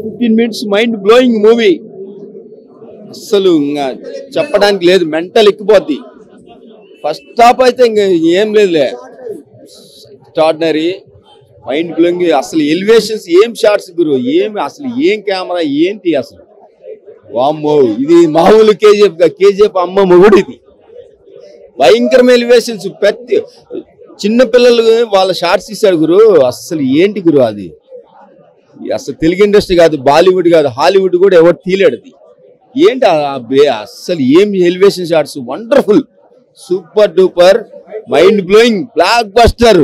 15 minutes mind blowing movie. అస్సలు ఇంకా చెప్పడానికి లేదు, మెంటల్ ఎక్కిపోద్ది. ఫస్ట్ హాఫ్ అయితే ఇంకా ఏం లేదులే, ఎక్స్ట్రాడినరీ, మైండ్ బ్లోయింగ్. అసలు ఎలివేషన్స్ ఏం షాట్స్ గురు, ఏమి అసలు ఏం కెమెరా ఏంటి అసలు, వామ్మో ఇది మామూలు కేజీఎఫ్ అమ్మ మొగుడు, ఇది భయంకరమైన ఎలివేషన్స్. ప్రతి చిన్న పిల్లలు వాళ్ళ షార్ట్స్ తీశాడు గురు, అసలు ఏంటి గురు అది. అసలు తెలుగు ఇండస్ట్రీ కాదు, బాలీవుడ్ కాదు, హాలీవుడ్ కూడా ఎవరు తీయలేడు అది. ఏంటి అసలు ఏం elevation shots, wonderful, super duper, mind blowing, blockbuster.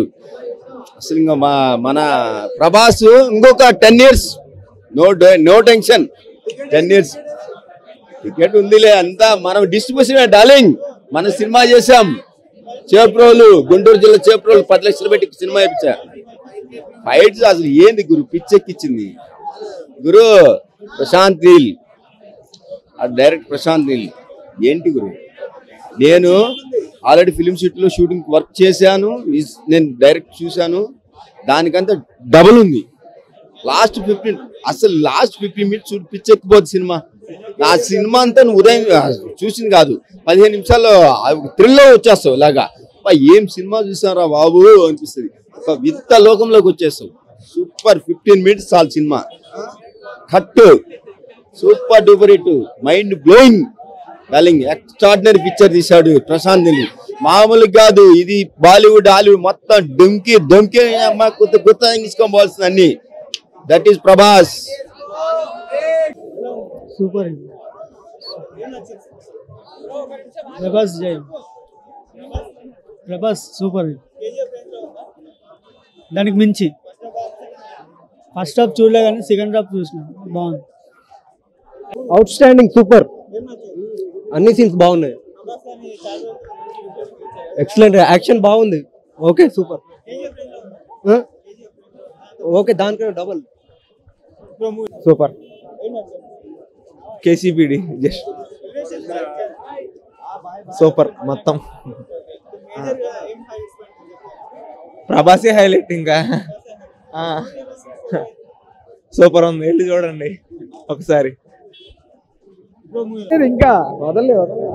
అసలు ఇంకా మన ప్రభాస్ ఇంకొక 10 years, no tension, 10 years ticket ఉందిలే, అంతా మనం డిస్ట్రిబ్యూషన్ డార్లింగ్. మన సినిమా చేసాం, చేప్రోలు, గుంటూరు జిల్లా చేప్రోలు 10 లక్షలు పెట్టి సినిమా ఇప్పించారు. ఫైట్స్ అసలు ఏంది గురు, పిచ్చెక్కిచ్చింది గురు. ప్రశాంత్ నీల్, డైరెక్ట్ ప్రశాంత్ నీల్ ఏంటి గురు. నేను ఆల్రెడీ ఫిలిం సిటీలో షూటింగ్ వర్క్ చేశాను, నేను డైరెక్ట్ చూశాను, దానికంతా డబుల్ ఉంది. లాస్ట్ 15 minutes పిచ్చెక్కిపోద్ది సినిమా. నా సినిమా అంతా ఉదయం చూసింది కాదు, 15 నిమిషాల్లో థ్రిల్లో వచ్చేస్తావు ఇలాగా. ఏం సినిమా చూసారా బాబు అనిపిస్తుంది, ఒక వింత లోకంలోకి వచ్చేస్తావు. సూపర్, 15 minutes చాలు cinema, cut, super duper hit, mind blowing, darling. Extraordinary picture తీశాడు ప్రశాంత్ నీల్, మామూలు కాదు. ఇది బాలీవుడ్ హాలీవుడ్ మొత్తం దొంకి కొత్త తీసుకోవాల్సింది అన్ని. That is Prabhas. Super Prabhas, జై ప్రభాస్, సూపర్. దానికి మించి ఫస్ట్ హాఫ్ చూడలే కానీ సెకండ్ హాఫ్ చూసిన, బాగుంది. అవుట్ స్టాండింగ్, సూపర్, అన్ని సీన్స్ బాగున్నాయి, ఎక్సలెంట్, యాక్షన్ బాగుంది, ఓకే సూపర్, ఓకే దానికన్నా double, super. KCPD just super మొత్తం. ప్రభాసే హైలైట్, ఇంకా సూపర్ ఉంది, వెళ్ళి చూడండి ఒకసారి. ఇంకా వదలే వదలే